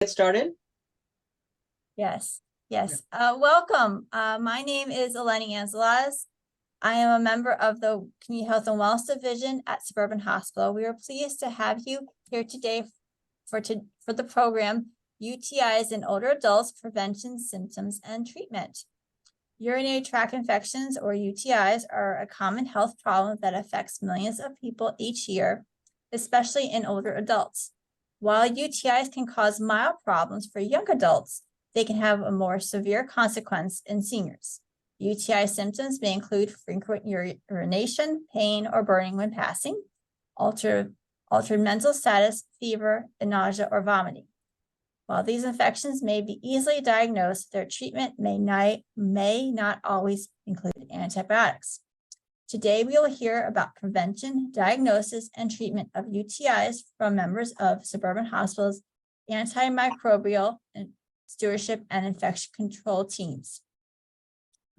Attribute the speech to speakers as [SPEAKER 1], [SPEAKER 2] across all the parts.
[SPEAKER 1] Get started?
[SPEAKER 2] Yes. Welcome. My name is Eleni Angelas. I am a member of the Community Health and Wellness Division at Suburban Hospital. We are pleased to have you here today for the program UTIs in Older Adults, Prevention, Symptoms, and Treatment. Urinary tract infections, or UTIs, are a common health problem that affects millions of people each year, especially in older adults. While UTIs can cause mild problems for young adults, they can have a more severe consequence in seniors. UTI symptoms may include frequent urination, pain, or burning when passing, altered mental status, fever, and nausea or vomiting. While these infections may be easily diagnosed, their treatment may not always include antibiotics. Today, we will hear about prevention, diagnosis, and treatment of UTIs from members of Suburban Hospital's antimicrobial and stewardship and infection control teams.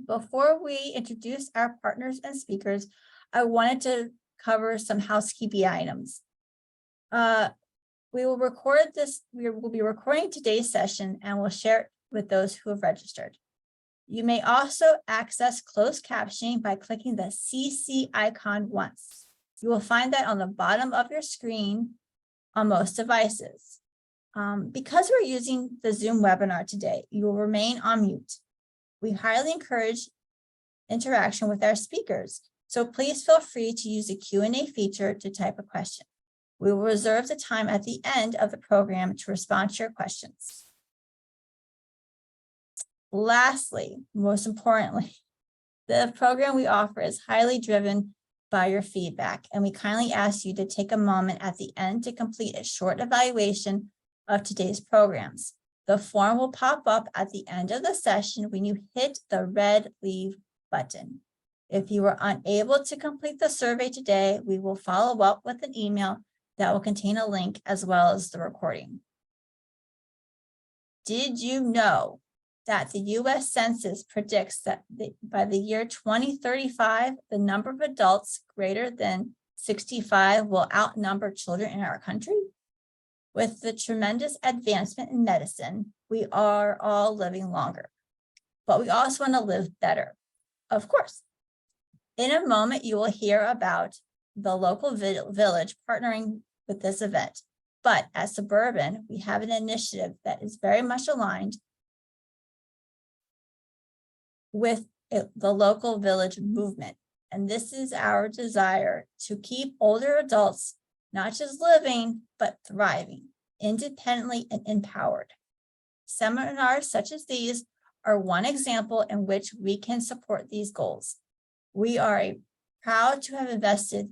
[SPEAKER 2] Before we introduce our partners and speakers, I wanted to cover some housekeeping items. We will be recording today's session and will share it with those who have registered. You may also access closed captioning by clicking the CC icon once. You will find that on the bottom of your screen on most devices. Because we're using the Zoom webinar today, you will remain on mute. We highly encourage interaction with our speakers, so please feel free to use the Q&A feature to type a question. We will reserve the time at the end of the program to respond to your questions. Lastly, most importantly, the program we offer is highly driven by your feedback, and we kindly ask you to take a moment at the end to complete a short evaluation of today's programs. The form will pop up at the end of the session when you hit the red leave button. If you were unable to complete the survey today, we will follow up with an email that will contain a link as well as the recording. Did you know that the U.S. Census predicts that by the year 2035, the number of adults greater than 65 will outnumber children in our country? With the tremendous advancement in medicine, we are all living longer, but we also want to live better, of course. In a moment, you will hear about the local village partnering with this event. But at Suburban, we have an initiative that is very much aligned with the local village movement. And this is our desire to keep older adults not just living, but thriving, independently and empowered. Seminars such as these are one example in which we can support these goals. We are proud to have invested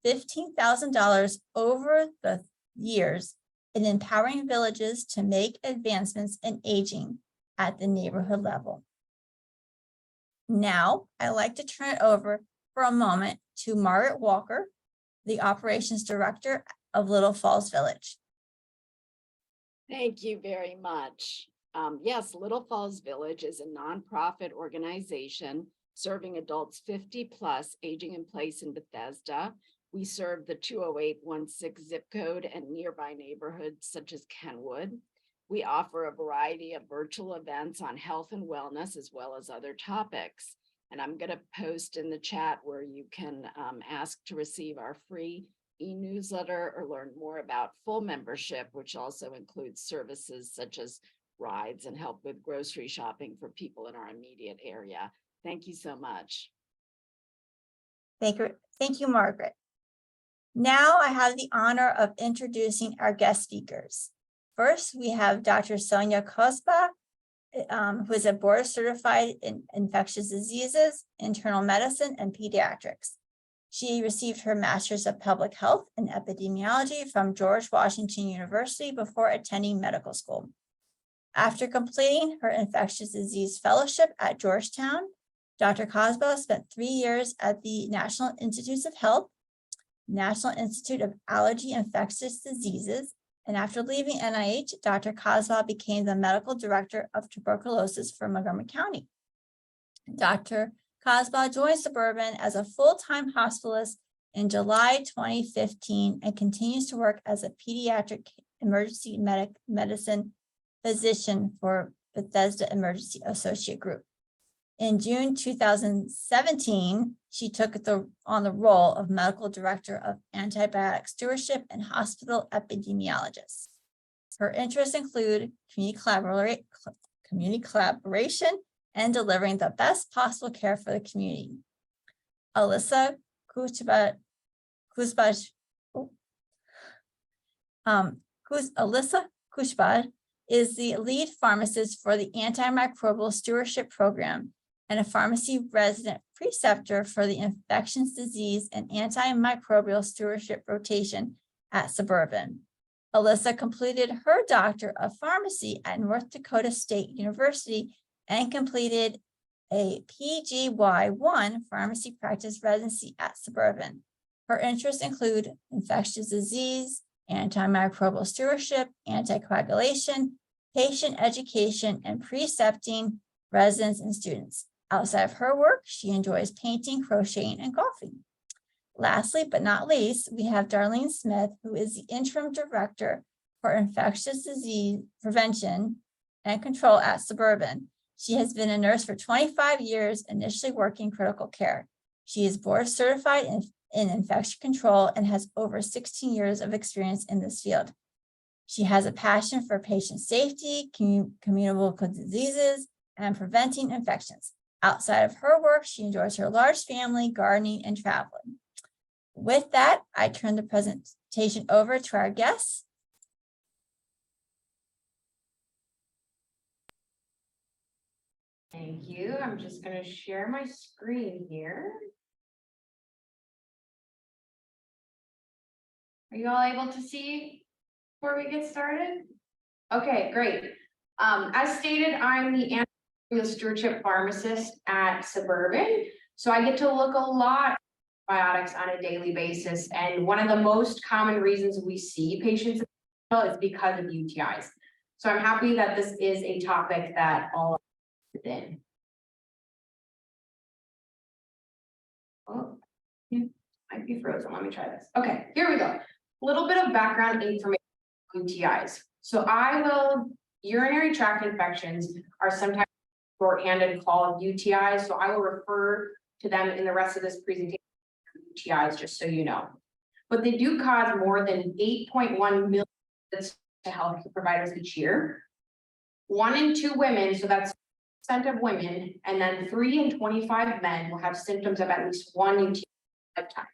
[SPEAKER 2] $15,000 over the years in empowering villages to make advancements in aging at the neighborhood level. Now, I'd like to turn it over for a moment to Margaret Walker, the Operations Director of Little Falls Village.
[SPEAKER 3] Thank you very much. Yes, Little Falls Village is a nonprofit organization serving adults 50 plus aging in place in Bethesda. We serve the 20816 zip code and nearby neighborhoods such as Kenwood. We offer a variety of virtual events on health and wellness as well as other topics. And I'm going to post in the chat where you can ask to receive our free e-newsletter or learn more about full membership, which also includes services such as rides and help with grocery shopping for people in our immediate area. Thank you so much.
[SPEAKER 2] Thank you, Margaret. Now I have the honor of introducing our guest speakers. First, we have Dr. Sonia Kozba, who is a board certified in infectious diseases, internal medicine, and pediatrics. She received her master's of public health and epidemiology from George Washington University before attending medical school. After completing her infectious disease fellowship at Georgetown, Dr. Kozba spent 3 years at the National Institutes of Health, National Institute of Allergy and Infectious Diseases, and after leaving NIH, Dr. Kozba became the medical director of tuberculosis for Montgomery County. Dr. Kozba joined Suburban as a full-time hospitalist in July 2015 and continues to work as a pediatric emergency medicine physician for Bethesda Emergency Associate Group. In June 2017, she took on the role of Medical Director of Antibiotic Stewardship and Hospital Epidemiologist. Her interests include community collaboration and delivering the best possible care for the community. Alyssa Kushbad is the lead pharmacist for the Antimicrobial Stewardship Program and a pharmacy resident preceptor for the Infectious Disease and Antimicrobial Stewardship rotation at Suburban. Alyssa completed her Doctor of Pharmacy at North Dakota State University and completed a PGY1 pharmacy practice residency at Suburban. Her interests include infectious disease, antimicrobial stewardship, anticoagulation, patient education, and precepting residents and students. Outside of her work, she enjoys painting, crocheting, and golfing. Lastly, but not least, we have Darlene Smith, who is the interim director for infectious disease prevention and control at Suburban. She has been a nurse for 25 years, initially working critical care. She is board certified in infection control and has over 16 years of experience in this field. She has a passion for patient safety, communicable diseases, and preventing infections. Outside of her work, she enjoys her large family, gardening, and traveling. With that, I turn the presentation over to our guests.
[SPEAKER 1] Thank you. I'm just going to share my screen here. Are you all able to see before we get started? Okay, great. As stated, I'm the Antimicrobial Stewardship Pharmacist at Suburban. So I get to look a lot at antibiotics on a daily basis. And one of the most common reasons we see patients is because of UTIs. So I'm happy that this is a topic that all in. Oh, might be frozen. Let me try this. Okay, here we go. A little bit of background information on UTIs. So urinary tract infections are sometimes shorthanded called UTIs. So I will refer to them in the rest of this presentation UTIs, just so you know. But they do cause more than 8.1 million deaths to healthcare providers each year. 1 in 2 women, so that's of women, and then 3 in 25 men will have symptoms of at least one UTI lifetime.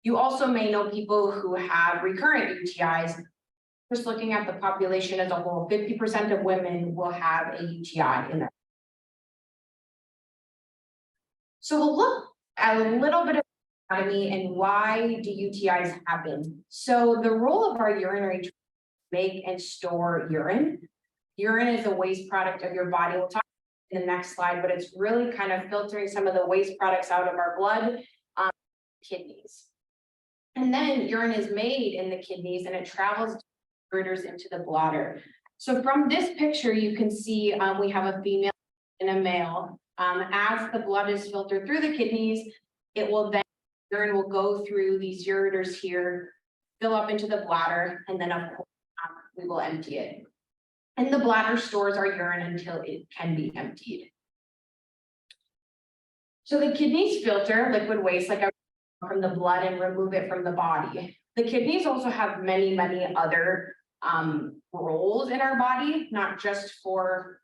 [SPEAKER 1] You also may know people who have recurrent UTIs. Just looking at the population as a whole, 50% of women will have a UTI in there. So we'll look at a little bit of anatomy and why do UTIs happen. So the role of our urinary tract is to make and store urine. Urine is a waste product of your body. We'll talk in the next slide, but it's really kind of filtering some of the waste products out of our blood, kidneys. And then urine is made in the kidneys and it travels into the bladder. So from this picture, you can see we have a female and a male. As the blood is filtered through the kidneys, urine will go through these ureters here, fill up into the bladder, and then of course we will empty it. And the bladder stores our urine until it can be emptied. So the kidneys filter liquid waste from the blood and remove it from the body. The kidneys also have many other roles in our body, not just for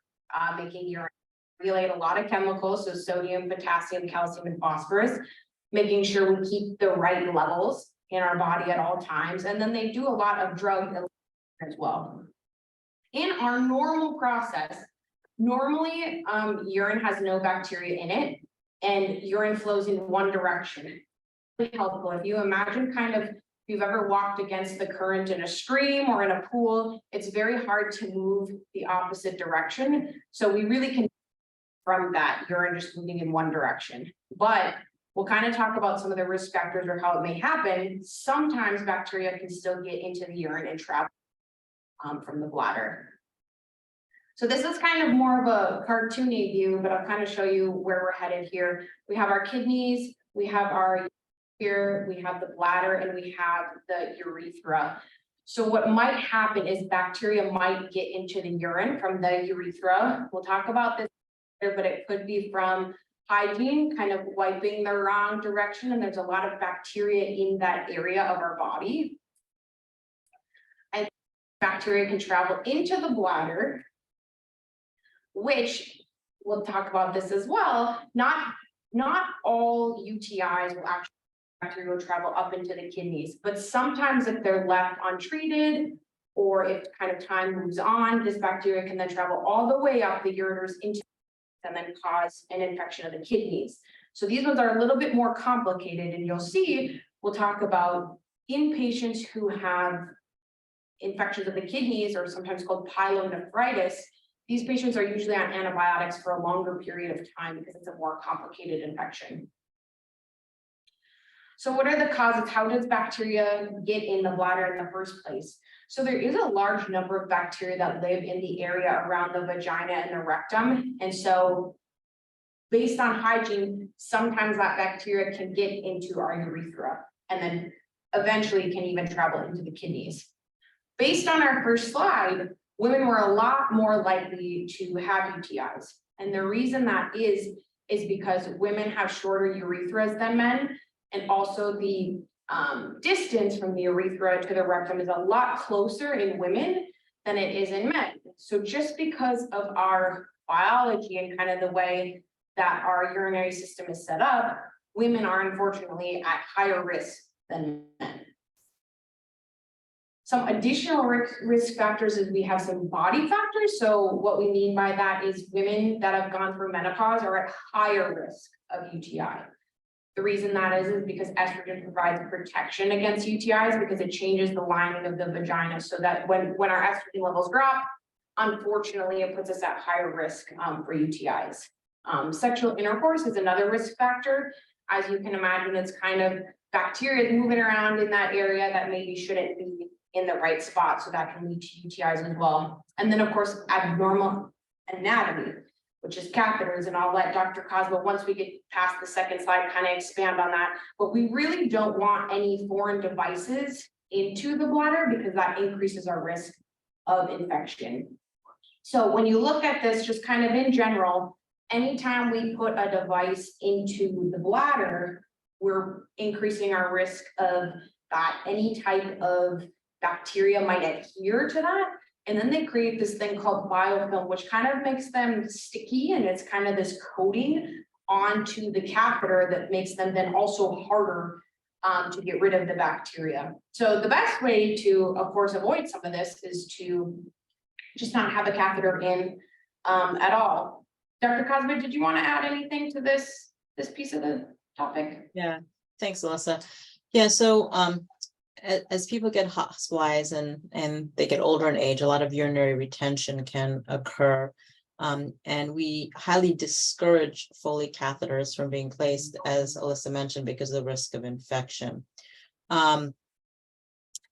[SPEAKER 1] making urine. Regulate a lot of chemicals, so sodium, potassium, calcium, and phosphorus, making sure we keep the right levels in our body at all times. And then they do a lot of drug as well. In our normal process, normally urine has no bacteria in it and urine flows in one direction. Really helpful. If you imagine if you've ever walked against the current in a stream or in a pool, it's very hard to move the opposite direction. So we really can from that urine just moving in one direction. But we'll kind of talk about some of the risk factors or how it may happen. Sometimes bacteria can still get into the urine and travel from the bladder. So this is kind of more of a cartoony view, but I'll kind of show you where we're headed here. We have our kidneys, we have our here, we have the bladder, and we have the urethra. So what might happen is bacteria might get into the urine from the urethra. We'll talk about this later, but it could be from hygiene, kind of wiping the wrong direction, and there's a lot of bacteria in that area of our body. And bacteria can travel into the bladder, which we'll talk about this as well. Not all UTIs will actually bacteria will travel up into the kidneys, but sometimes if they're left untreated or if kind of time moves on, this bacteria can then travel all the way up the ureters into and then cause an infection of the kidneys. So these ones are a little bit more complicated, and you'll see we'll talk about in patients who have infections of the kidneys, or sometimes called pyelonephritis. These patients are usually on antibiotics for a longer period of time because it's a more complicated infection. So what are the causes? How does bacteria get in the bladder in the first place? So there is a large number of bacteria that live in the area around the vagina and the rectum. And so based on hygiene, sometimes that bacteria can get into our urethra and then eventually can even travel into the kidneys. Based on our first slide, women were a lot more likely to have UTIs. And the reason that is because women have shorter urethras than men. And also the distance from the urethra to the rectum is a lot closer in women than it is in men. So just because of our biology and kind of the way that our urinary system is set up, women are unfortunately at higher risk than men. Some additional risk factors is we have some body factors. So what we mean by that is women that have gone through menopause are at higher risk of UTI. The reason that is because estrogen provides protection against UTIs because it changes the lining of the vagina so that when our estrogen levels drop, unfortunately, it puts us at higher risk for UTIs. Sexual intercourse is another risk factor. As you can imagine, it's kind of bacteria moving around in that area that maybe shouldn't be in the right spot, so that can lead to UTIs as well. And then of course, abnormal anatomy, which is catheters, and I'll let Dr. Cosmo, once we get past the second slide, kind of expand on that. But we really don't want any foreign devices into the bladder because that increases our risk of infection. So when you look at this, just kind of in general, anytime we put a device into the bladder, we're increasing our risk of that any type of bacteria might adhere to that. And then they create this thing called biofilm, which kind of makes them sticky, and it's kind of this coating onto the catheter that makes them then also harder to get rid of the bacteria. So the best way to, of course, avoid some of this is to just not have a catheter in at all. Dr. Cosmo, did you want to add anything to this piece of the topic?
[SPEAKER 4] Yeah, thanks, Alyssa. Yeah, so as people get hospitalized and they get older in age, a lot of urinary retention can occur. And we highly discourage Foley catheters from being placed, as Alyssa mentioned, because of the risk of infection.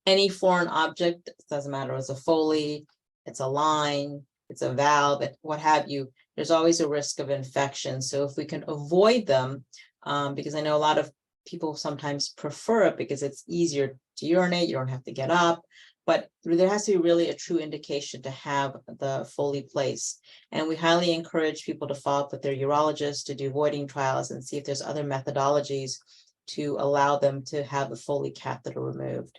[SPEAKER 4] Any foreign object, it doesn't matter, it's a Foley, it's a line, it's a valve, what have you, there's always a risk of infection. So if we can avoid them, because I know a lot of people sometimes prefer it because it's easier to urinate, you don't have to get up, but there has to be really a true indication to have the Foley placed. And we highly encourage people to follow up with their urologist to do voiding trials and see if there's other methodologies to allow them to have the Foley catheter removed.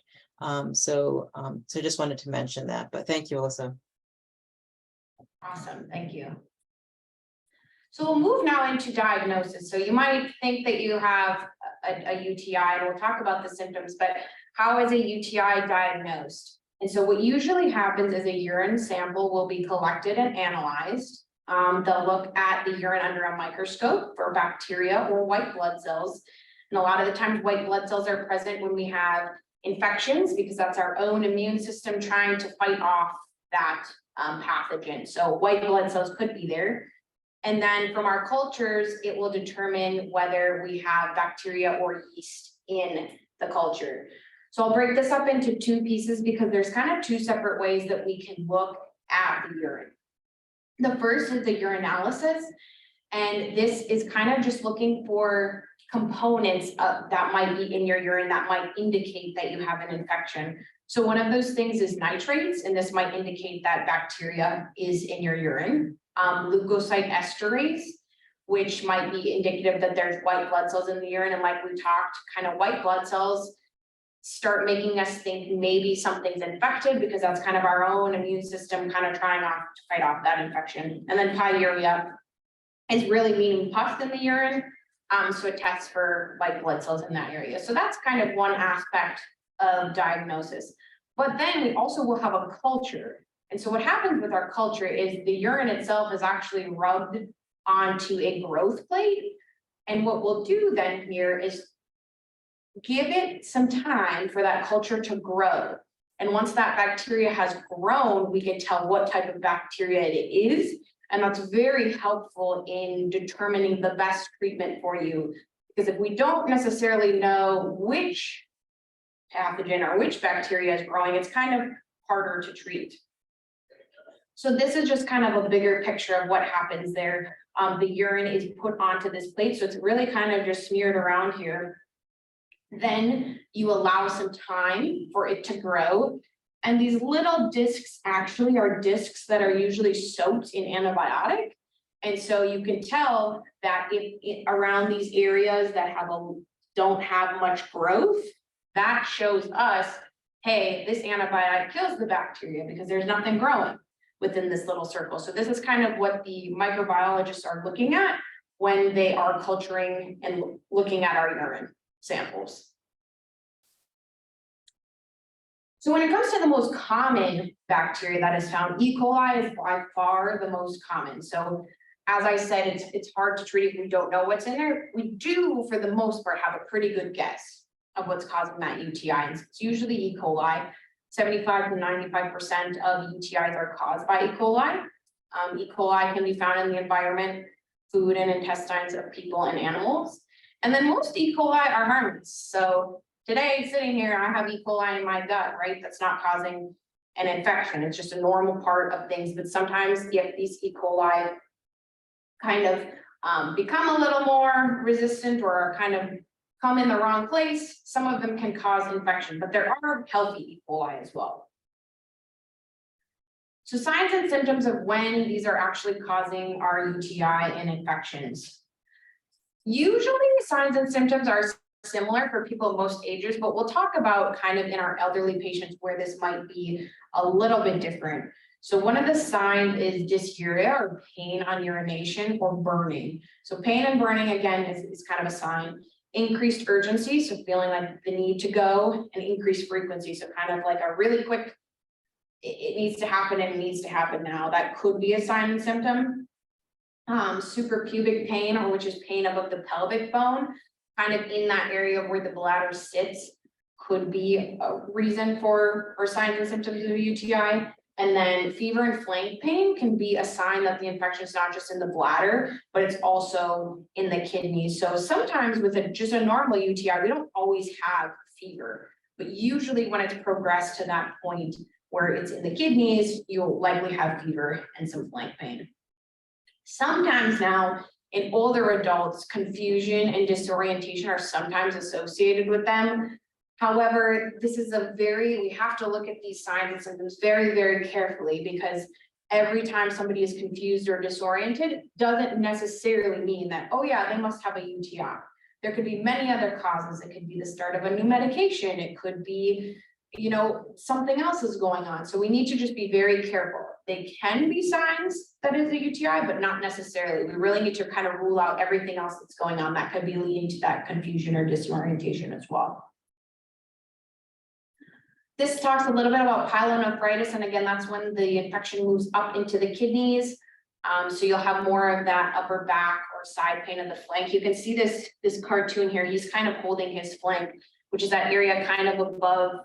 [SPEAKER 4] So just wanted to mention that, but thank you, Alyssa.
[SPEAKER 1] Awesome, thank you. So we'll move now into diagnosis. So you might think that you have a UTI, and we'll talk about the symptoms, but how is a UTI diagnosed? And so what usually happens is a urine sample will be collected and analyzed. They'll look at the urine under a microscope for bacteria or white blood cells. And a lot of the times white blood cells are present when we have infections because that's our own immune system trying to fight off that pathogen. So white blood cells could be there. And then from our cultures, it will determine whether we have bacteria or yeast in the culture. So I'll break this up into two pieces because there's kind of two separate ways that we can look at the urine. The first is the urinalysis, and this is kind of just looking for components that might be in your urine that might indicate that you have an infection. So one of those things is nitrates, and this might indicate that bacteria is in your urine. Leukocyte esterase, which might be indicative that there's white blood cells in the urine, and like we talked, kind of white blood cells start making us think maybe something's infected, because that's kind of our own immune system kind of trying to fight off that infection. And then pyuria is really meaning pus in the urine. So it tests for white blood cells in that area. So that's kind of one aspect of diagnosis. But then we also will have a culture. And so what happens with our culture is the urine itself is actually rubbed onto a growth plate. And what we'll do then here is give it some time for that culture to grow. And once that bacteria has grown, we can tell what type of bacteria it is. And that's very helpful in determining the best treatment for you. Because if we don't necessarily know which pathogen or which bacteria is growing, it's kind of harder to treat. So this is just kind of a bigger picture of what happens there. The urine is put onto this plate, so it's really kind of just smeared around here. Then you allow some time for it to grow. And these little discs actually are discs that are usually soaked in antibiotic. And so you can tell that if around these areas that don't have much growth, that shows us, hey, this antibiotic kills the bacteria because there's nothing growing within this little circle. So this is kind of what the microbiologists are looking at when they are culturing and looking at our urine samples. So when it comes to the most common bacteria that is found, E. coli is by far the most common. So as I said, it's hard to treat if we don't know what's in there. We do, for the most part, have a pretty good guess of what's causing that UTI. And it's usually E. coli. 75 to 95% of UTIs are caused by E. coli. E. coli can be found in the environment, food and intestines of people and animals. And then most E. coli are harmless. So today, sitting here, I have E. coli in my gut, right? That's not causing an infection. It's just a normal part of things. But sometimes if these E. coli kind of become a little more resistant or kind of come in the wrong place, some of them can cause infection, but there are healthy E. coli as well. So signs and symptoms of when these are actually causing our UTI and infections. Usually signs and symptoms are similar for people of most ages, but we'll talk about kind of in our elderly patients where this might be a little bit different. So one of the signs is dysuria or pain on urination or burning. So pain and burning again is kind of a sign. Increased urgency, so feeling like the need to go, and increased frequency, so kind of like a really quick, it needs to happen and it needs to happen now. That could be a sign and symptom. Suprapubic pain, or which is pain above the pelvic bone, kind of in that area where the bladder sits, could be a reason for signs and symptoms of a UTI. And then fever and flank pain can be a sign that the infection is not just in the bladder, but it's also in the kidneys. So sometimes with just a normal UTI, we don't always have fever, but usually when it's progressed to that point where it's in the kidneys, you'll likely have fever and some flank pain. Sometimes now in older adults, confusion and disorientation are sometimes associated with them. However, this is we have to look at these signs and symptoms very, very carefully, because every time somebody is confused or disoriented doesn't necessarily mean that, oh yeah, they must have a UTI. There could be many other causes. It could be the start of a new medication. It could be, something else is going on. So we need to just be very careful. They can be signs that is a UTI, but not necessarily. We really need to kind of rule out everything else that's going on that could be leading to that confusion or disorientation as well. This talks a little bit about pyelonephritis, and again, that's when the infection moves up into the kidneys. So you'll have more of that upper back or side pain of the flank. You can see this cartoon here. He's kind of holding his flank, which is that area kind of above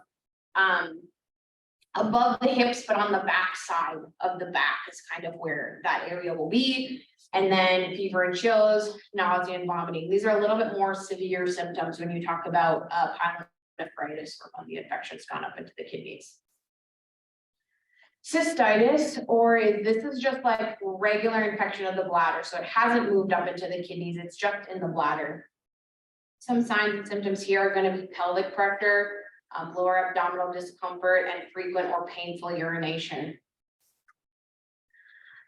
[SPEAKER 1] the hips, but on the back side of the back is kind of where that area will be. And then fever and chills, nausea and vomiting. These are a little bit more severe symptoms when you talk about pyelonephritis or when the infection's gone up into the kidneys. Cystitis, or this is just like regular infection of the bladder. So it hasn't moved up into the kidneys, it's just in the bladder. Some signs and symptoms here are going to be pelvic pressure, lower abdominal discomfort, and frequent or painful urination.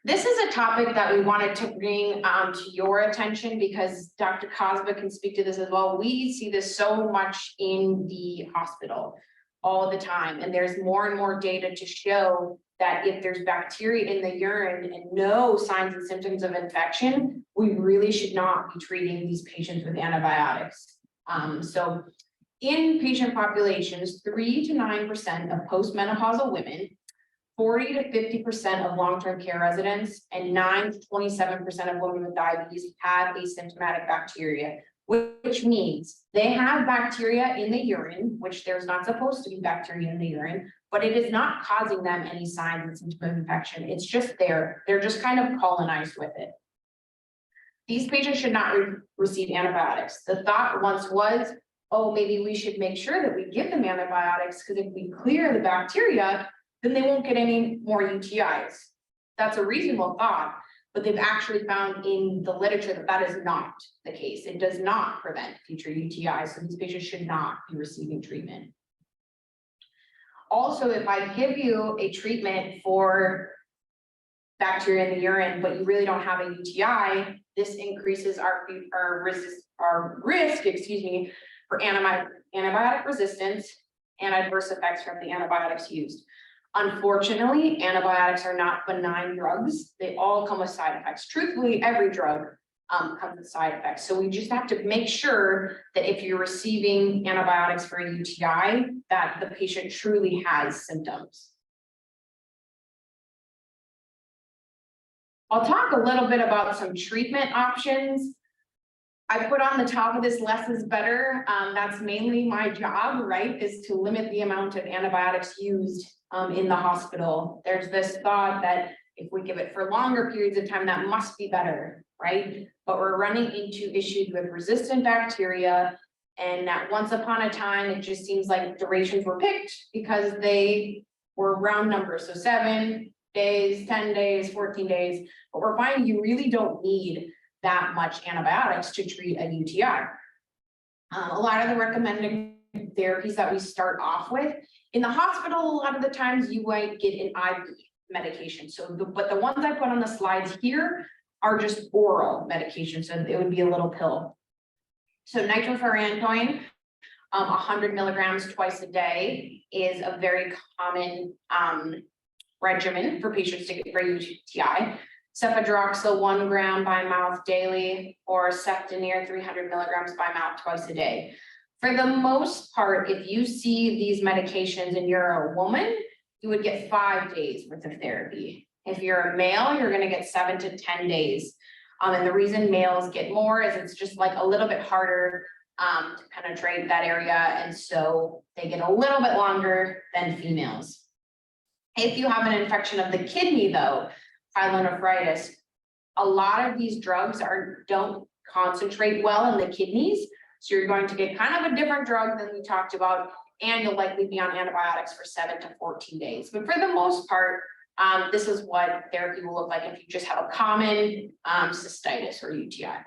[SPEAKER 1] This is a topic that we wanted to bring to your attention because Dr. Cosba can speak to this as well. We see this so much in the hospital all the time, and there's more and more data to show that if there's bacteria in the urine and no signs and symptoms of infection, we really should not be treating these patients with antibiotics. So in patient populations, 3 to 9% of postmenopausal women, 40 to 50% of long-term care residents, and 9 to 27% of women with diabetes have asymptomatic bacteria, which means they have bacteria in the urine, which there's not supposed to be bacteria in the urine, but it is not causing them any signs and symptoms of infection. It's just there. They're just kind of colonized with it. These patients should not receive antibiotics. The thought once was, oh, maybe we should make sure that we give them antibiotics because if we clear the bacteria, then they won't get any more UTIs. That's a reasonable thought, but they've actually found in the literature that that is not the case. It does not prevent future UTIs, so these patients should not be receiving treatment. Also, if I give you a treatment for bacteria in the urine, but you really don't have a UTI, this increases our risk, for antibiotic resistance and adverse effects from the antibiotics used. Unfortunately, antibiotics are not benign drugs. They all come with side effects. Truthfully, every drug comes with side effects. So we just have to make sure that if you're receiving antibiotics for a UTI, that the patient truly has symptoms. I'll talk a little bit about some treatment options. I put on the top of this less is better. That's mainly my job, right, is to limit the amount of antibiotics used in the hospital. There's this thought that if we give it for longer periods of time, that must be better, right? But we're running into issues with resistant bacteria, and that once upon a time, it just seems like durations were picked because they were round numbers. So 7 days, 10 days, 14 days, but we're finding you really don't need that much antibiotics to treat a UTI. A lot of the recommended therapies that we start off with in the hospital, a lot of the times you might get an IV medication. But the ones I put on the slides here are just oral medication, so it would be a little pill. So nitrofurantoin, 100 milligrams twice a day is a very common regimen for patients to get for UTI. Cefadroxil 1 gram by mouth daily, or Ceftonir 300 milligrams by mouth twice a day. For the most part, if you see these medications and you're a woman, you would get 5 days worth of therapy. If you're a male, you're going to get 7 to 10 days. And the reason males get more is it's just like a little bit harder to penetrate that area, and so they get a little bit longer than females. If you have an infection of the kidney, though, pyelonephritis, a lot of these drugs don't concentrate well in the kidneys, so you're going to get kind of a different drug than we talked about, and you'll likely be on antibiotics for 7 to 14 days. But for the most part, this is what therapy will look like if you just have a common cystitis or UTI.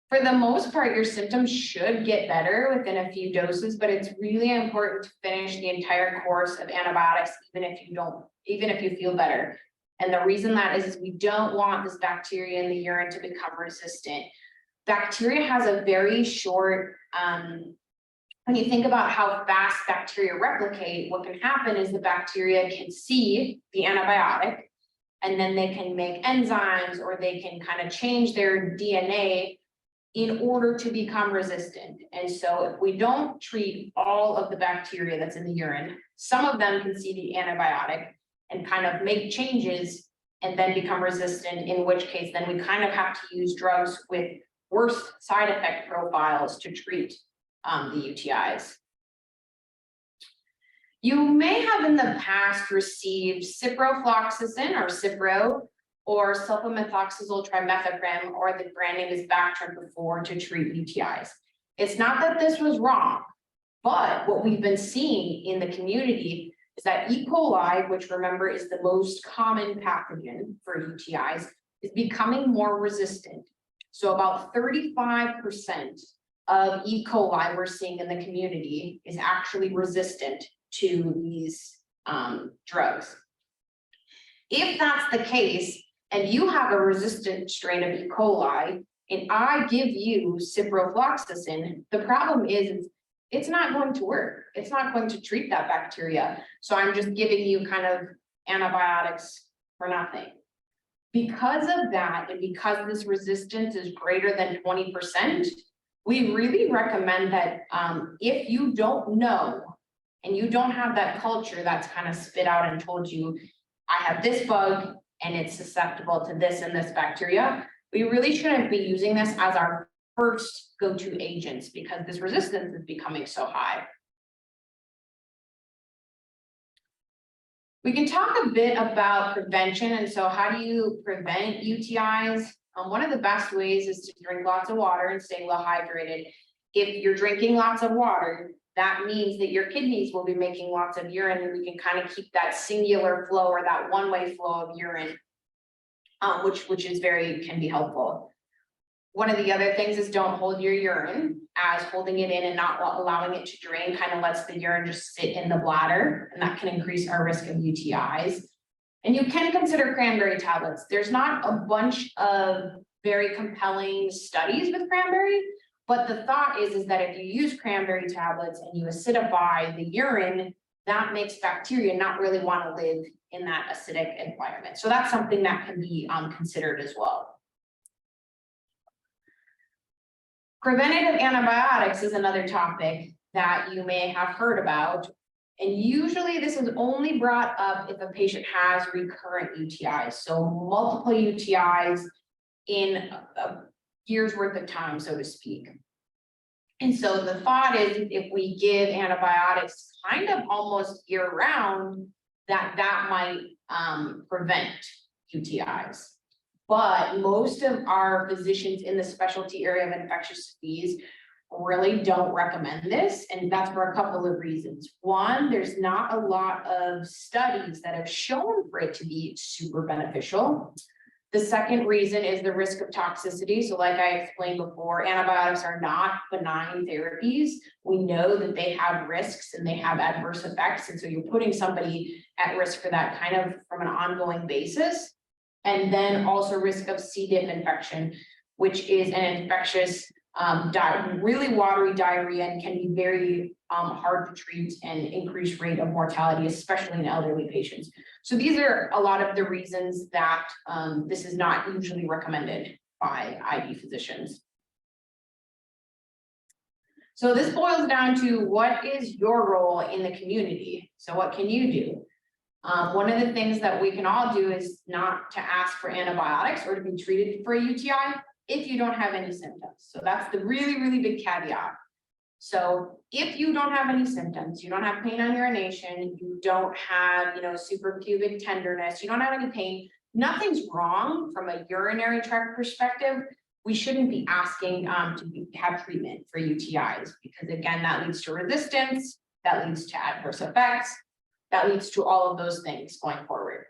[SPEAKER 1] For the most part, your symptoms should get better within a few doses, but it's really important to finish the entire course of antibiotics, even if you feel better. And the reason that is we don't want this bacteria in the urine to become resistant. Bacteria has a very short, when you think about how fast bacteria replicate, what can happen is the bacteria can see the antibiotic, and then they can make enzymes, or they can kind of change their DNA in order to become resistant. And so if we don't treat all of the bacteria that's in the urine, some of them can see the antibiotic and kind of make changes and then become resistant, in which case then we kind of have to use drugs with worse side effect profiles to treat the UTIs. You may have in the past received ciprofloxacin or Cipro, or sulfamethoxazole trimethoprim, or the brand name is Bactrim before, to treat UTIs. It's not that this was wrong, but what we've been seeing in the community is that E. coli, which remember is the most common pathogen for UTIs, is becoming more resistant. So about 35% of E. coli we're seeing in the community is actually resistant to these drugs. If that's the case, and you have a resistant strain of E. coli, and I give you ciprofloxacin, the problem is it's not going to work. It's not going to treat that bacteria. So I'm just giving you kind of antibiotics for nothing. Because of that, and because this resistance is greater than 20%, we really recommend that if you don't know and you don't have that culture that's kind of spit out and told you, I have this bug and it's susceptible to this and this bacteria, we really shouldn't be using this as our first go-to agents because this resistance is becoming so high. We can talk a bit about prevention, and so how do you prevent UTIs? One of the best ways is to drink lots of water and stay well hydrated. If you're drinking lots of water, that means that your kidneys will be making lots of urine, and we can kind of keep that singular flow or that one-way flow of urine, which is can be helpful. One of the other things is don't hold your urine, as holding it in and not allowing it to drain kind of lets the urine just sit in the bladder, and that can increase our risk of UTIs. And you can consider cranberry tablets. There's not a bunch of very compelling studies with cranberry, but the thought is that if you use cranberry tablets and you acidify the urine, that makes bacteria not really want to live in that acidic environment. So that's something that can be considered as well. Preventative antibiotics is another topic that you may have heard about. And usually this is only brought up if a patient has recurrent UTIs. So multiple UTIs in a year's worth of time, so to speak. And so the thought is if we give antibiotics kind of almost year round, that might prevent UTIs. But most of our physicians in the specialty area of infectious disease really don't recommend this, and that's for a couple of reasons. One, there's not a lot of studies that have shown for it to be super beneficial. The second reason is the risk of toxicity. So like I explained before, antibiotics are not benign therapies. We know that they have risks and they have adverse effects, and so you're putting somebody at risk for that kind of from an ongoing basis. And then also risk of C. diff infection, which is an infectious, really watery diarrhea and can be very hard to treat and increased rate of mortality, especially in elderly patients. So these are a lot of the reasons that this is not usually recommended by IV physicians. So this boils down to what is your role in the community? So what can you do? One of the things that we can all do is not to ask for antibiotics or to be treated for a UTI if you don't have any symptoms. So that's the really big caveat. So if you don't have any symptoms, you don't have pain on urination, you don't have, suprapubic tenderness, you don't have any pain, nothing's wrong from a urinary tract perspective, we shouldn't be asking to have treatment for UTIs because again, that leads to resistance, that leads to adverse effects, that leads to all of those things going forward.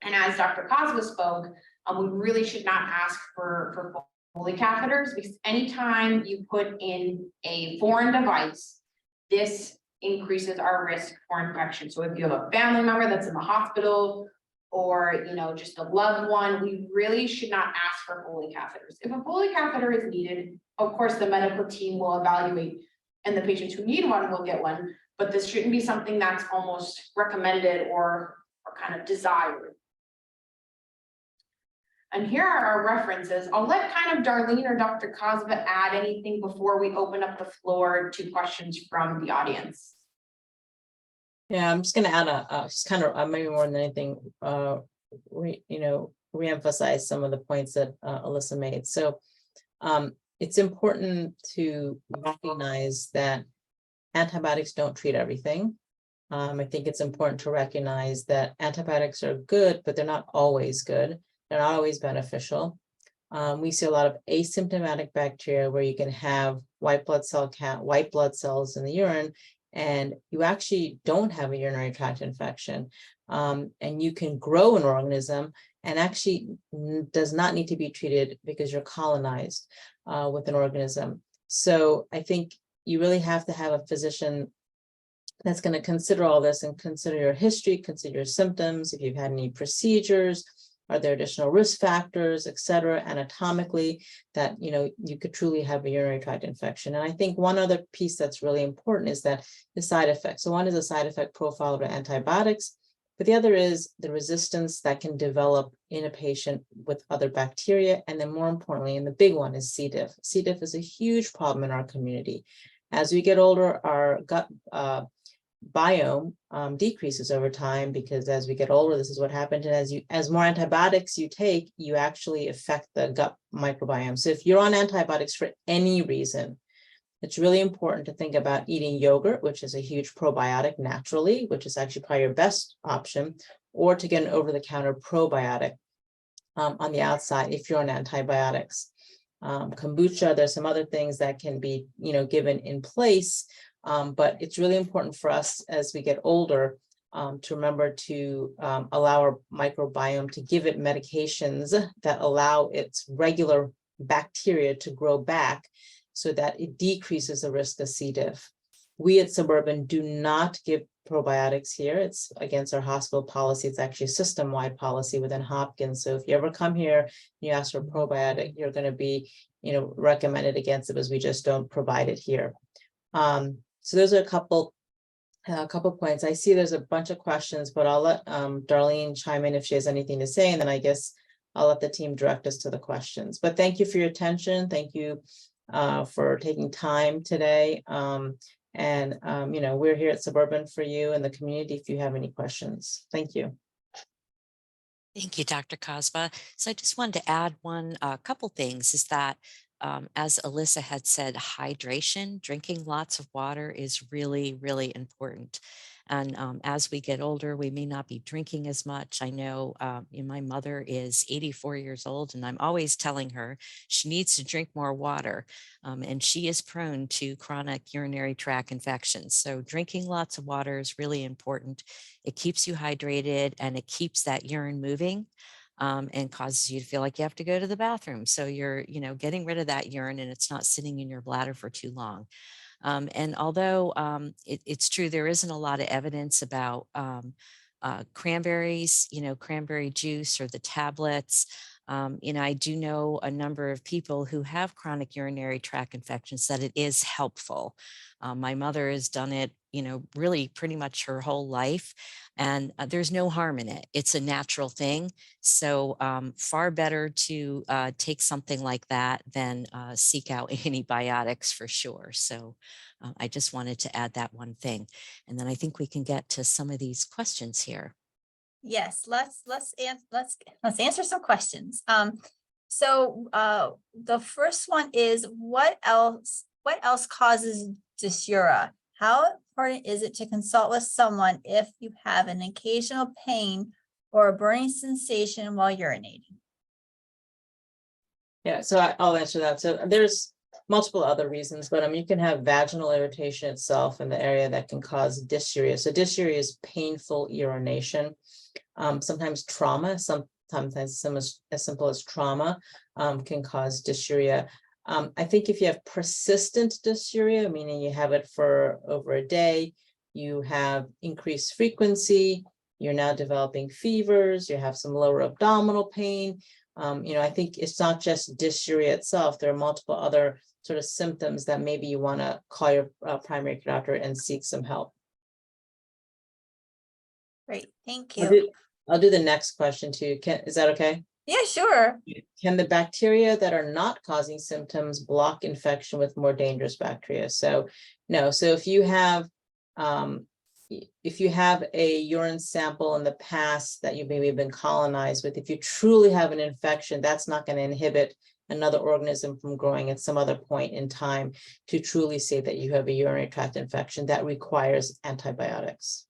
[SPEAKER 1] And as Dr. Kozma spoke, we really should not ask for Foley catheters because anytime you put in a foreign device, this increases our risk for infection. So if you have a family member that's in the hospital or just a loved one, we really should not ask for Foley catheters. If a Foley catheter is needed, of course the medical team will evaluate and the patients who need one will get one. But this shouldn't be something that's almost recommended or kind of desired. And here are our references. I'll let kind of Darlene or Dr. Kozma add anything before we open up the floor to questions from the audience.
[SPEAKER 4] Yeah, I'm just going to add maybe more than anything, reemphasize some of the points that Alyssa made. So it's important to recognize that antibiotics don't treat everything. I think it's important to recognize that antibiotics are good, but they're not always good. They're not always beneficial. We see a lot of asymptomatic bacteria where you can have white blood cells in the urine, and you actually don't have a urinary tract infection. And you can grow an organism and actually does not need to be treated because you're colonized with an organism. So I think you really have to have a physician that's going to consider all this and consider your history, consider your symptoms, if you've had any procedures, are there additional risk factors, et cetera, anatomically, that you could truly have a urinary tract infection. And I think one other piece that's really important is that the side effects. So one is a side effect profile of antibiotics, but the other is the resistance that can develop in a patient with other bacteria. And then more importantly, and the big one is C. diff. C. diff is a huge problem in our community. As we get older, our gut biome decreases over time, because as we get older, this is what happens. And as more antibiotics you take, you actually affect the gut microbiome. So if you're on antibiotics for any reason, it's really important to think about eating yogurt, which is a huge probiotic naturally, which is actually probably your best option, or to get an over-the-counter probiotic on the outside if you're on antibiotics. Kombucha, there's some other things that can be, given in place, but it's really important for us as we get older to remember to allow our microbiome to give it medications that allow its regular bacteria to grow back, so that it decreases the risk of C. diff. We at Suburban do not give probiotics here. It's against our hospital policy. It's actually a system-wide policy within Hopkins. So if you ever come here and you ask for a probiotic, you're going to be, recommended against it, because we just don't provide it here. So those are a couple points. I see there's a bunch of questions, but I'll let Darlene chime in if she has anything to say, and then I guess I'll let the team direct us to the questions. But thank you for your attention. Thank you for taking time today. We're here at Suburban for you and the community if you have any questions. Thank you.
[SPEAKER 5] Thank you, Dr. Cosba. So I just wanted to add a couple things is that as Alyssa had said, hydration, drinking lots of water is really, really important. And as we get older, we may not be drinking as much. I know my mother is 84 years old, and I'm always telling her she needs to drink more water. And she is prone to chronic urinary tract infections. So drinking lots of water is really important. It keeps you hydrated and it keeps that urine moving. And causes you to feel like you have to go to the bathroom. So you're, getting rid of that urine and it's not sitting in your bladder for too long. And although it's true, there isn't a lot of evidence about cranberries, cranberry juice or the tablets. I do know a number of people who have chronic urinary tract infections that it is helpful. My mother has done it, really pretty much her whole life, and there's no harm in it. It's a natural thing. So far better to take something like that than seek out antibiotics for sure. So I just wanted to add that one thing. And then I think we can get to some of these questions here.
[SPEAKER 2] Yes, let's answer some questions. So the first one is, what else causes dysuria? How important is it to consult with someone if you have an occasional pain or a burning sensation while urinating?
[SPEAKER 4] Yeah, so I'll answer that. So there's multiple other reasons, but you can have vaginal irritation itself in the area that can cause dysuria. So dysuria is painful urination. Sometimes trauma, sometimes as simple as trauma can cause dysuria. I think if you have persistent dysuria, meaning you have it for over a day, you have increased frequency, you're now developing fevers, you have some lower abdominal pain. I think it's not just dysuria itself. There are multiple other sort of symptoms that maybe you want to call your primary care doctor and seek some help.
[SPEAKER 2] Great, thank you.
[SPEAKER 4] I'll do the next question too. Is that okay?
[SPEAKER 2] Yeah, sure.
[SPEAKER 4] Can the bacteria that are not causing symptoms block infection with more dangerous bacteria? So no. So if you have a urine sample in the past that you've maybe been colonized with, if you truly have an infection, that's not going to inhibit another organism from growing at some other point in time to truly say that you have a urinary tract infection that requires antibiotics.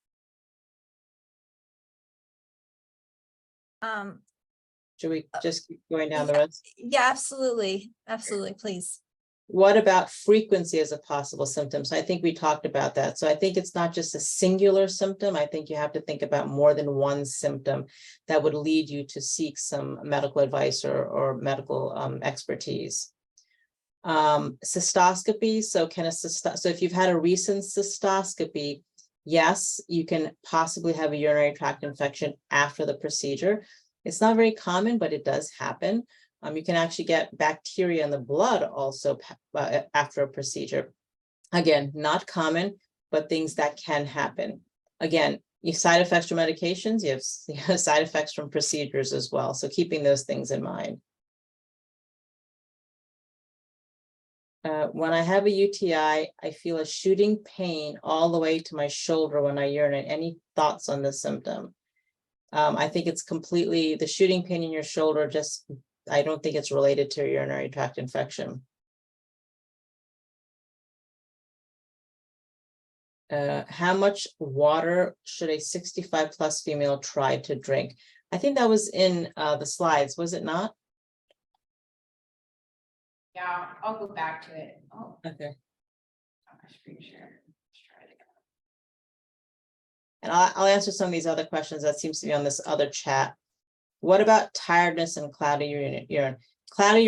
[SPEAKER 4] Should we just keep going down the rest?
[SPEAKER 2] Yeah, absolutely. Absolutely, please.
[SPEAKER 4] What about frequency as a possible symptom? So I think we talked about that. So I think it's not just a singular symptom. I think you have to think about more than one symptom that would lead you to seek some medical advice or medical expertise. Cystoscopy, so so if you've had a recent cystoscopy, yes, you can possibly have a urinary tract infection after the procedure. It's not very common, but it does happen. You can actually get bacteria in the blood also after a procedure. Again, not common, but things that can happen. Again, you side effects from medications, you have side effects from procedures as well. So keeping those things in mind. When I have a UTI, I feel a shooting pain all the way to my shoulder when I urinate. Any thoughts on this symptom? I think it's completely the shooting pain in your shoulder. I don't think it's related to a urinary tract infection. How much water should a 65 plus female try to drink? I think that was in the slides, was it not?
[SPEAKER 1] Yeah, I'll go back to it. Oh,
[SPEAKER 4] Okay.
[SPEAKER 1] on my screen share. Let's try it again.
[SPEAKER 4] And I'll answer some of these other questions that seems to be on this other chat. What about tiredness and cloudy urine? Cloudy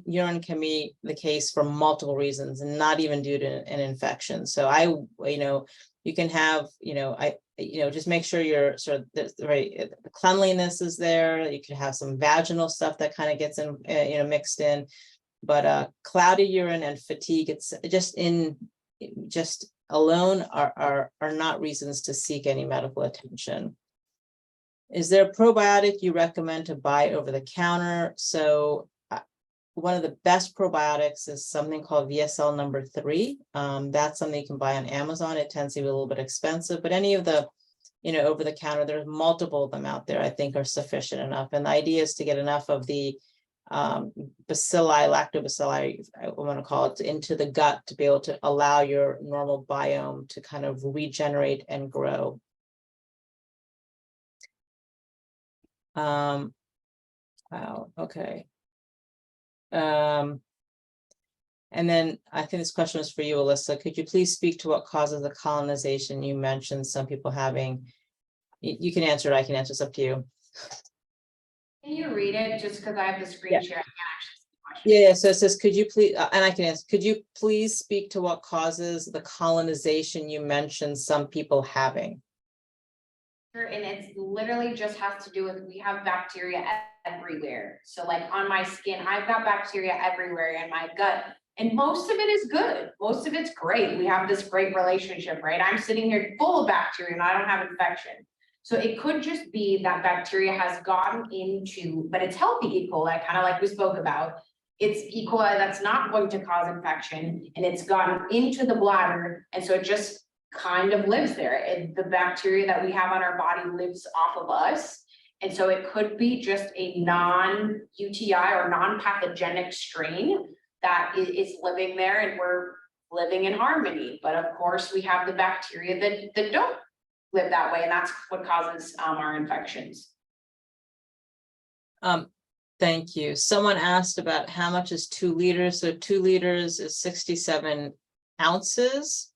[SPEAKER 4] urine can be the case for multiple reasons and not even due to an infection. So you can have, just make sure you're sort of the cleanliness is there. You could have some vaginal stuff that kind of gets in, mixed in. But cloudy urine and fatigue, it's just alone are not reasons to seek any medical attention. Is there a probiotic you recommend to buy over the counter? So one of the best probiotics is something called VSL number 3. That's something you can buy on Amazon. It tends to be a little bit expensive, but any of the, over the counter, there's multiple of them out there, I think are sufficient enough. And the idea is to get enough of the bacilli, lactobacilli, I want to call it, into the gut to be able to allow your normal biome to kind of regenerate and grow. Wow, okay. And then I think this question is for you, Alyssa. Could you please speak to what causes the colonization? You mentioned some people having, you can answer it, I can answer, it's up to you.
[SPEAKER 1] Can you read it just because I have the screen share? I can't actually see the question.
[SPEAKER 4] Yeah, so it says, could you please, and I can answer, could you please speak to what causes the colonization you mentioned some people having?
[SPEAKER 1] And it's literally just has to do with, we have bacteria everywhere. So like on my skin, I've got bacteria everywhere in my gut. And most of it is good. Most of it's great. We have this great relationship, right? I'm sitting here full of bacteria and I don't have infection. So it could just be that bacteria has gotten into, but it's healthy E. coli, kind of like we spoke about. It's E. coli that's not going to cause infection and it's gotten into the bladder. And so it just kind of lives there. The bacteria that we have on our body lives off of us. And so it could be just a non-UTI or non-pathogenic strain that is living there and we're living in harmony. But of course we have the bacteria that don't live that way. And that's what causes our infections.
[SPEAKER 4] Thank you. Someone asked about how much is 2 liters. So 2 liters is 67 ounces.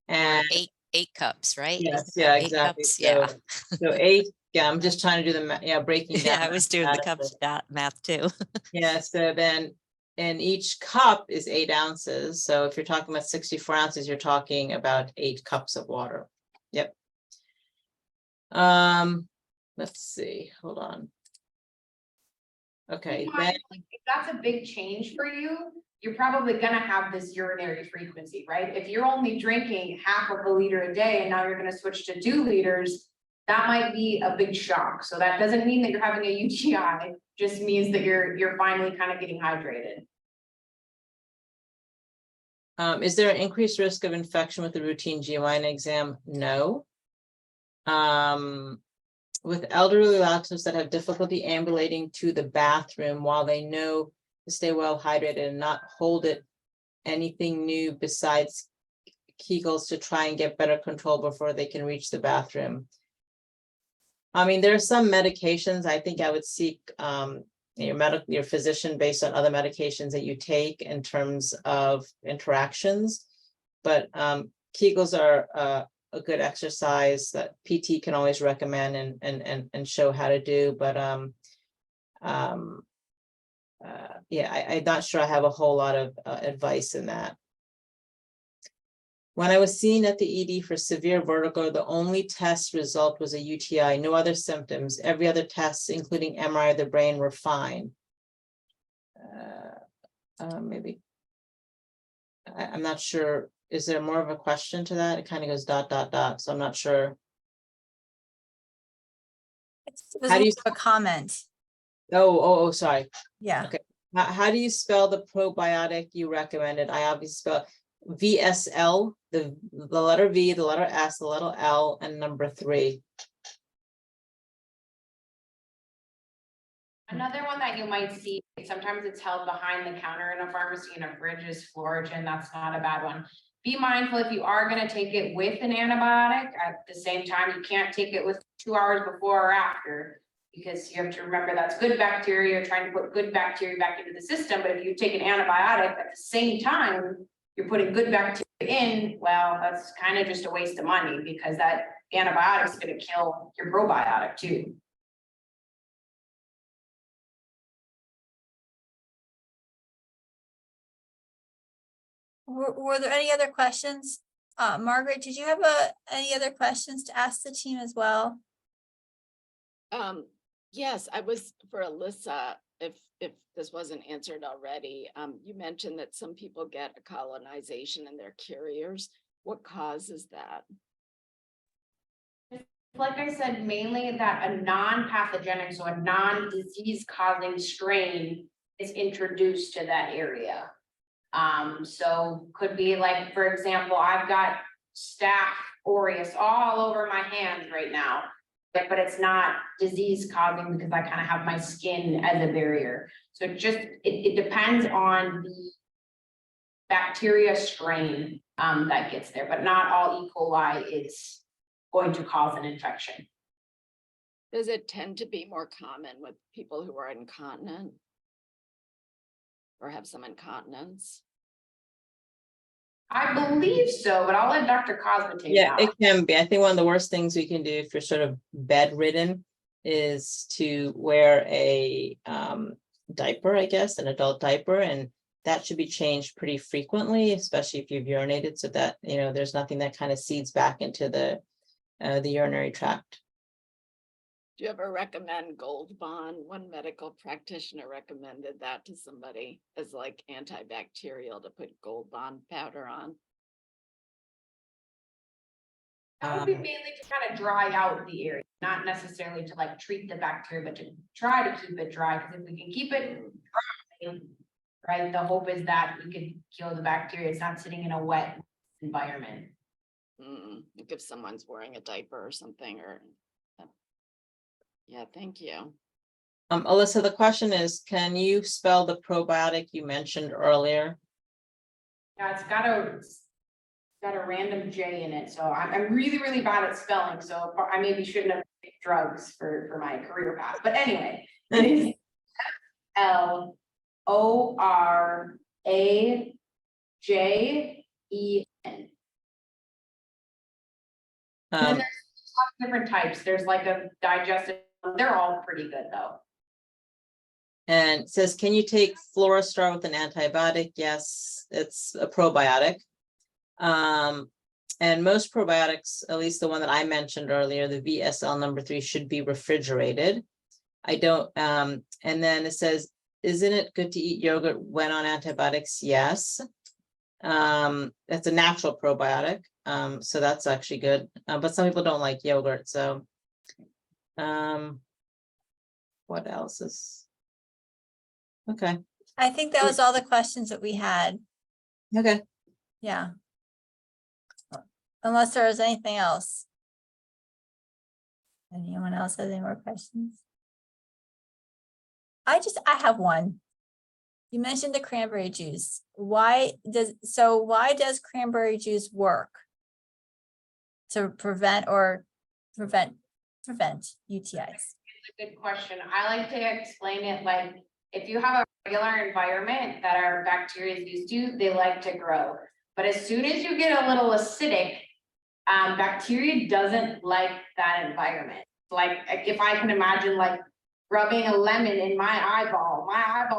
[SPEAKER 4] And
[SPEAKER 5] eight cups, right?
[SPEAKER 4] yes, yeah, exactly.
[SPEAKER 5] Cups, yeah.
[SPEAKER 4] So 8, yeah, I'm just trying to do the math, yeah, breaking down.
[SPEAKER 5] Yeah, I was doing the cups math too.
[SPEAKER 4] Yeah, so then, and each cup is 8 ounces. So if you're talking about 64 ounces, you're talking about 8 cups of water. Yep. Let's see, hold on. Okay, then
[SPEAKER 1] If that's a big change for you, you're probably gonna have this urinary frequency, right? If you're only drinking half of a liter a day and now you're gonna switch to 2 liters, that might be a big shock. So that doesn't mean that you're having a UTI, just means that you're finally kind of getting hydrated.
[SPEAKER 4] is there an increased risk of infection with the routine GYN exam? No. With elderly lactose that have difficulty ambulating to the bathroom while they know to stay well hydrated and not hold it, anything new besides Kegels to try and get better control before they can reach the bathroom? I mean, there are some medications. I think I would seek your physician based on other medications that you take in terms of interactions. But Kegels are a good exercise that PT can always recommend and show how to do. But Yeah, I'm not sure I have a whole lot of advice in that. When I was seen at the ED for severe vertigo, the only test result was a UTI, no other symptoms. Every other test, including MRI of the brain, were fine. Maybe. I'm not sure. Is there more of a question to that? It kind of goes ... So I'm not sure.
[SPEAKER 2] It was
[SPEAKER 4] How do
[SPEAKER 2] more
[SPEAKER 4] you-
[SPEAKER 2] of a comment.
[SPEAKER 4] Oh, sorry.
[SPEAKER 2] Yeah.
[SPEAKER 4] Okay. How do you spell the probiotic you recommended? I obviously spell VSL, the letter V, the letter S, the letter L, and number 3.
[SPEAKER 1] Another one that you might see, sometimes it's held behind the counter in a pharmacy in a fridge, is Florigen. That's not a bad one. Be mindful if you are gonna take it with an antibiotic, at the same time, you can't take it with 2 hours before or after. Because you have to remember that's good bacteria, you're trying to put good bacteria back into the system, but if you take an antibiotic at the same time, you're putting good bacteria in, well, that's kind of just a waste of money, because that antibiotic is gonna kill your probiotic too.
[SPEAKER 2] Were there any other questions? Margaret, did you have any other questions to ask the team as well?
[SPEAKER 3] Yes, I was for Alyssa, if this wasn't answered already, you mentioned that some people get a colonization in their carriers. What causes that?
[SPEAKER 1] Like I said, mainly that a non-pathogenic, so a non-disease causing strain is introduced to that area. So could be like, for example, I've got Staph aureus all over my hands right now. But it's not disease causing because I kind of have my skin as a barrier. So it depends on the bacteria strain that gets there, but not all E. coli is going to cause an infection.
[SPEAKER 3] Does it tend to be more common with people who are incontinent? Or have some incontinence?
[SPEAKER 1] I believe so, but I'll let Dr. Cosma take
[SPEAKER 4] Yeah,
[SPEAKER 1] that.
[SPEAKER 4] it can be. I think one of the worst things we can do if you're sort of bedridden is to wear a diaper, I guess, an adult diaper, and that should be changed pretty frequently, especially if you've urinated, so that there's nothing that kind of seeds back into the urinary tract.
[SPEAKER 3] Do you ever recommend Gold Bond? One medical practitioner recommended that to somebody as like antibacterial to put Gold Bond powder on.
[SPEAKER 1] That would be mainly to kind of dry out the area, not necessarily to like treat the bacteria, but to try to keep it dry. Because if we can keep it dry, right, the hope is that we could kill the bacteria. It's not sitting in a wet environment.
[SPEAKER 3] Like if someone's wearing a diaper or something, or yeah, thank you.
[SPEAKER 4] Alyssa, the question is, can you spell the probiotic you mentioned earlier?
[SPEAKER 1] Yeah, it's got a random J in it, so I'm really, really bad at spelling, so I maybe shouldn't have taken drugs for my career path, but anyway. It is L-O-R-A-J-E-N. And then there's lots of different types, there's like a digestive, they're all pretty good though.
[SPEAKER 4] And it says, can you take Fluorostar with an antibiotic? Yes, it's a probiotic. And most probiotics, at least the one that I mentioned earlier, the VSL number 3, should be refrigerated. I don't, and then it says, isn't it good to eat yogurt when on antibiotics? Yes. It's a natural probiotic. So that's actually good. But some people don't like yogurt. So, what else is, okay.
[SPEAKER 2] I think that was all the questions that we had.
[SPEAKER 4] Okay.
[SPEAKER 2] Yeah. Unless there was anything else. Anyone else has any more questions? I have one. You mentioned the cranberry juice. Why does cranberry juice work to prevent UTIs?
[SPEAKER 1] Good question. I like to explain it like, if you have a regular environment that our bacteria is used to, they like to grow. But as soon as you get a little acidic, bacteria doesn't like that environment. Like if I can imagine like rubbing a lemon in my eyeball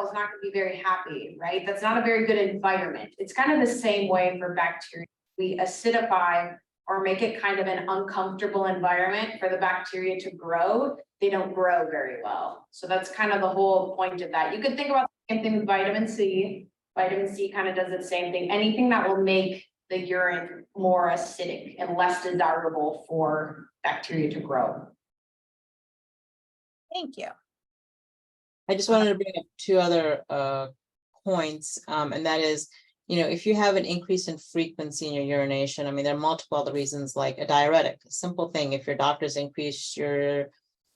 [SPEAKER 1] is not gonna be very happy, right? That's not a very good environment. It's kind of the same way for bacteria. We acidify or make it kind of an uncomfortable environment for the bacteria to grow, they don't grow very well. So that's kind of the whole point of that. You could think about the same thing with vitamin C. Vitamin C kind of does the same thing. Anything that will make the urine more acidic and less desirable for bacteria to grow.
[SPEAKER 2] Thank you.
[SPEAKER 4] I just wanted to bring up two other points, and that is, if you have an increase in frequency in your urination, I mean, there are multiple other reasons, like a diuretic, a simple thing. If your doctor's increased your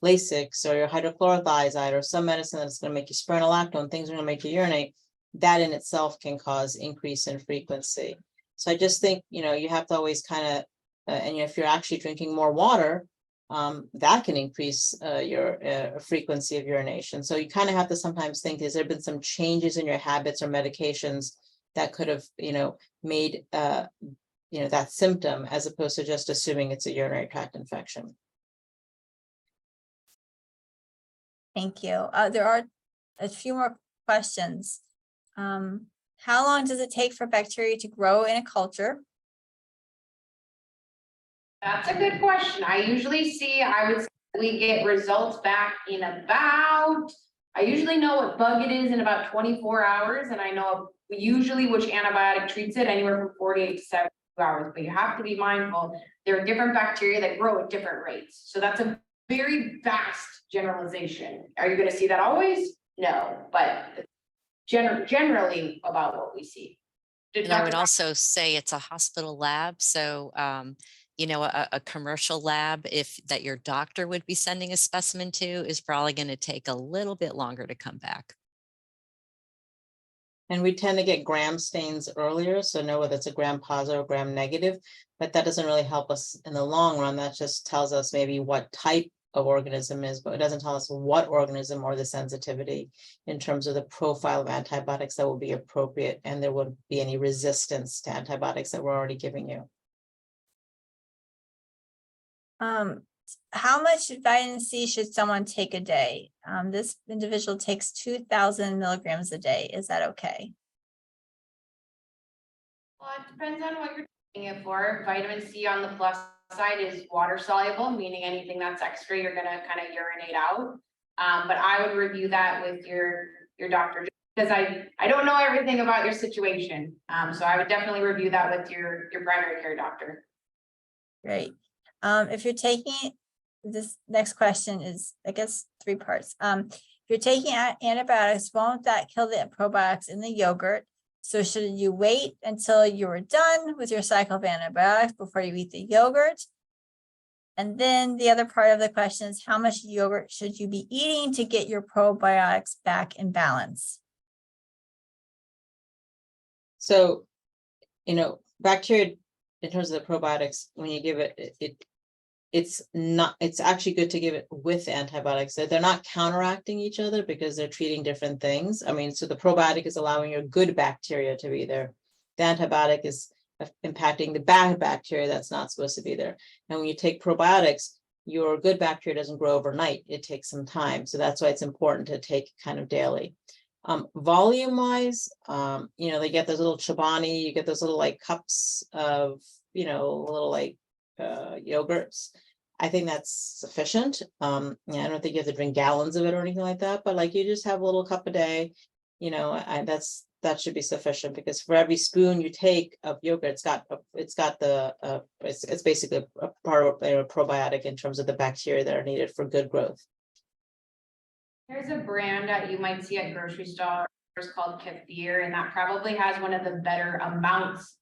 [SPEAKER 4] Lasix or your hydrochlorothiazide or some medicine that's going to make you spironolactone, things are going to make you urinate, that in itself can cause increase in frequency. So I just think, you have to always kind of, and if you're actually drinking more water, that can increase your frequency of urination. So you kind of have to sometimes think, has there been some changes in your habits or medications that could have, made, that symptom, as opposed to just assuming it's a urinary tract infection.
[SPEAKER 2] Thank you. There are a few more questions. How long does it take for bacteria to grow in a culture?
[SPEAKER 1] That's a good question. I usually I would say we get results back in about, I usually know what bug it is in about 24 hours. And I know usually which antibiotic treats it anywhere from 48 to 72 hours, but you have to be mindful. There are different bacteria that grow at different rates. So that's a very vast generalization. Are you going to see that always? No, but generally about what we see.
[SPEAKER 5] And I would also say it's a hospital lab. So, a commercial lab, that your doctor would be sending a specimen to, is probably going to take a little bit longer to come back.
[SPEAKER 4] And we tend to get gram stains earlier, so know whether it's a gram positive or gram negative, but that doesn't really help us in the long run. That just tells us maybe what type of organism is, but it doesn't tell us what organism or the sensitivity in terms of the profile of antibiotics that will be appropriate, and there wouldn't be any resistance to antibiotics that we're already giving you.
[SPEAKER 2] How much vitamin C should someone take a day? This individual takes 2,000 milligrams a day. Is that okay?
[SPEAKER 1] Well, it depends on what you're taking it for. Vitamin C on the plus side is water soluble, meaning anything that's extra, you're gonna kind of urinate out. But I would review that with your doctor, because I don't know everything about your situation. So I would definitely review that with your primary care doctor.
[SPEAKER 2] Great. If you're taking, this next question is, I guess, 3 parts. If you're taking antibiotics, won't that kill the probiotics in the yogurt? So should you wait until you are done with your cycle of antibiotics before you eat the yogurt? And then the other part of the question is, how much yogurt should you be eating to get your probiotics back in balance?
[SPEAKER 4] So, bacteria, in terms of the probiotics, when you give it's actually good to give it with antibiotics. They're not counteracting each other because they're treating different things. I mean, so the probiotic is allowing your good bacteria to be there. The antibiotic is impacting the bad bacteria that's not supposed to be there. And when you take probiotics, your good bacteria doesn't grow overnight. It takes some time. So that's why it's important to take kind of daily. Volume wise, they get those little Chobani, you get those little like cups of, little like yogurts. I think that's sufficient. I don't think you have to drink gallons of it or anything like that, but like you just have a little cup a day, that should be sufficient, because for every spoon you take of yogurt, it's basically a part of a probiotic in terms of the bacteria that are needed for good growth.
[SPEAKER 1] There's a brand that you might see at grocery stores called Kefir, and that probably has one of the better amounts.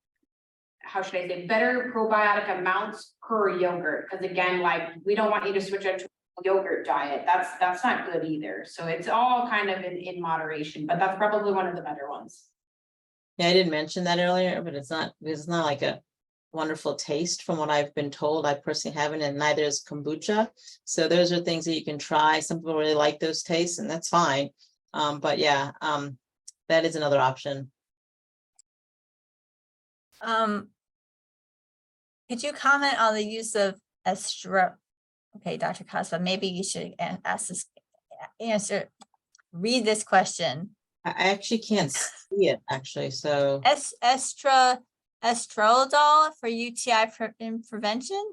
[SPEAKER 1] How should I say, better probiotic amounts per yogurt? Because again, like, we don't want you to switch into a yogurt diet. That's not good either. So it's all kind of in moderation, but that's probably one of the better ones.
[SPEAKER 4] Yeah, I didn't mention that earlier, but it's not like a wonderful taste from what I've been told. I personally haven't, and neither is kombucha. So those are things that you can try. Some people really like those tastes, and that's fine. But yeah, that is another option.
[SPEAKER 2] Could you comment on the use of estradiol? Okay, Dr. Cosba, maybe you should read this question.
[SPEAKER 4] I actually can't see it, actually, so.
[SPEAKER 2] Estradiol for UTI prevention?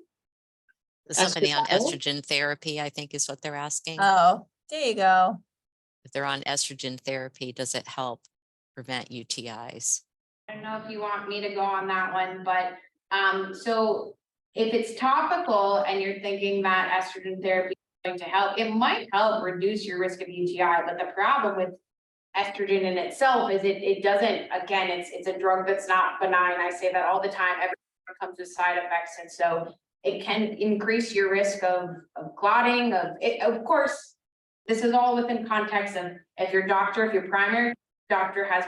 [SPEAKER 5] Somebody on
[SPEAKER 4] Estradiol?
[SPEAKER 5] estrogen therapy, I think is what they're asking.
[SPEAKER 2] Oh, there you go.
[SPEAKER 5] If they're on estrogen therapy, does it help prevent UTIs?
[SPEAKER 1] I don't know if you want me to go on that one, but, so if it's topical and you're thinking that estrogen therapy is going to help, it might help reduce your risk of UTI, but the problem with estrogen in itself is it doesn't, again, it's a drug that's not benign. I say that all the time. Every drug comes with side effects, and so it can increase your risk of clotting, of course, this is all within context of if your primary doctor has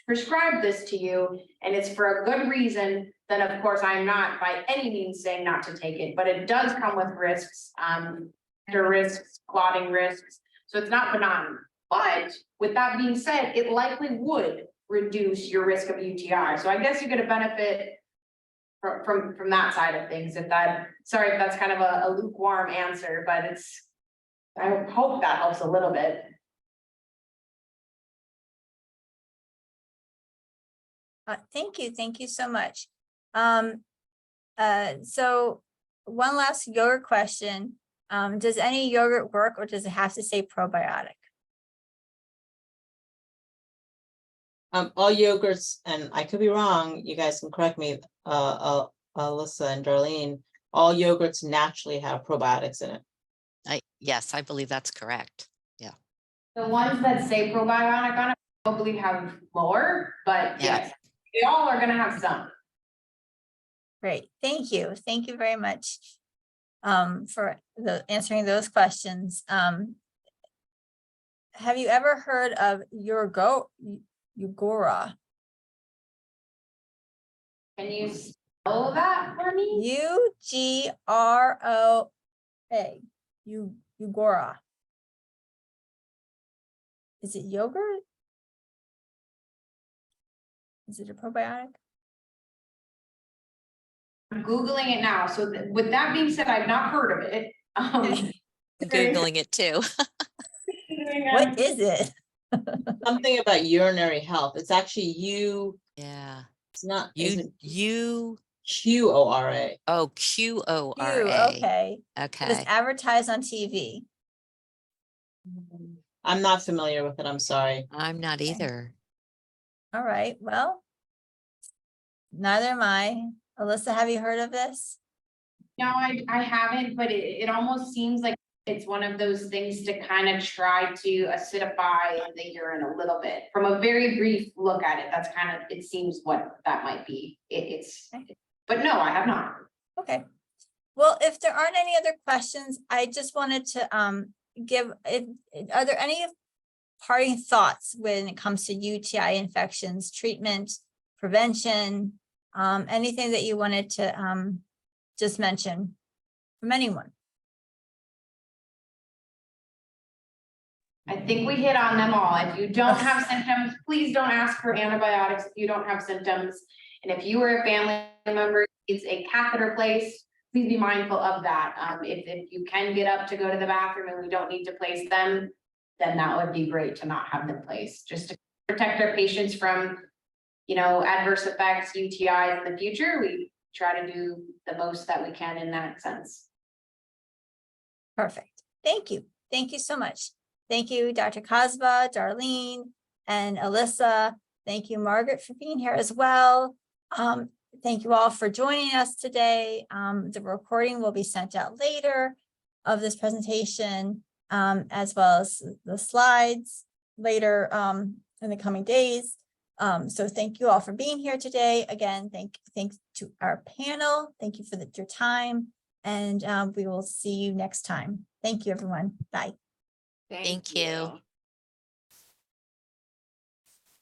[SPEAKER 1] prescribed this to you and it's for a good reason, then of course I'm not by any means saying not to take it, but it does come with risks, risks, clotting risks, so it's not benign. But with that being said, it likely would reduce your risk of UTI. So I guess you get a benefit from that side of things. Sorry if that's kind of a lukewarm answer, but I hope that helps a little bit.
[SPEAKER 2] Thank you so much. So one last yogurt question. Does any yogurt work, or does it have to say probiotic?
[SPEAKER 4] All yogurts, and I could be wrong, you guys can correct me, Alyssa and Darlene, all yogurts naturally have probiotics in it.
[SPEAKER 5] Yes, I believe that's correct. Yeah.
[SPEAKER 1] The ones that say probiotic on it probably have more, but
[SPEAKER 5] Yeah.
[SPEAKER 1] yes, they all are gonna have some.
[SPEAKER 2] Great, thank you very much for answering those questions. Have you ever heard of Ugora?
[SPEAKER 1] Can you spell that for me?
[SPEAKER 2] UGROA. Ugora. Is it yogurt? Is it a probiotic?
[SPEAKER 1] I'm Googling it now. So with that being said, I've not heard of it.
[SPEAKER 5] I'm Googling it too.
[SPEAKER 2] What is it?
[SPEAKER 4] Something about urinary health. It's actually
[SPEAKER 5] Yeah.
[SPEAKER 4] it's not,
[SPEAKER 5] You
[SPEAKER 4] QORA.
[SPEAKER 5] oh, QORA.
[SPEAKER 2] Okay. It was
[SPEAKER 5] Okay.
[SPEAKER 2] advertised on TV.
[SPEAKER 4] I'm not familiar with it, I'm sorry.
[SPEAKER 5] I'm not either.
[SPEAKER 2] All right, well, neither am I. Alyssa, have you heard of this?
[SPEAKER 1] No, I haven't, but it almost seems like it's one of those things to kind of try to acidify the urine a little bit. From a very brief look at it, that's kind of, it seems what that might be. But no, I have not.
[SPEAKER 2] Okay. Well, if there aren't any other questions, I just wanted to are there any parting thoughts when it comes to UTI infections, treatment, prevention, anything that you wanted to just mention from anyone?
[SPEAKER 1] I think we hit on them all. If you don't have symptoms, please don't ask for antibiotics if you don't have symptoms. And if you or a family member needs a catheter placed, please be mindful of that. If you can get up to go to the bathroom and we don't need to place them, then that would be great to not have them placed, just to protect our patients from, adverse effects, UTIs in the future. We try to do the most that we can in that sense.
[SPEAKER 2] Perfect. Thank you. Thank you so much. Thank you, Dr. Kasba, Darlene, and Alyssa. Thank you, Margaret, for being here as well. Thank you all for joining us today. The recording will be sent out later of this presentation, as well as the slides later in the coming days. So thank you all for being here today. Again, thanks to our panel. Thank you for your time, and we will see you next time. Thank you, everyone. Bye.
[SPEAKER 5] Thank you.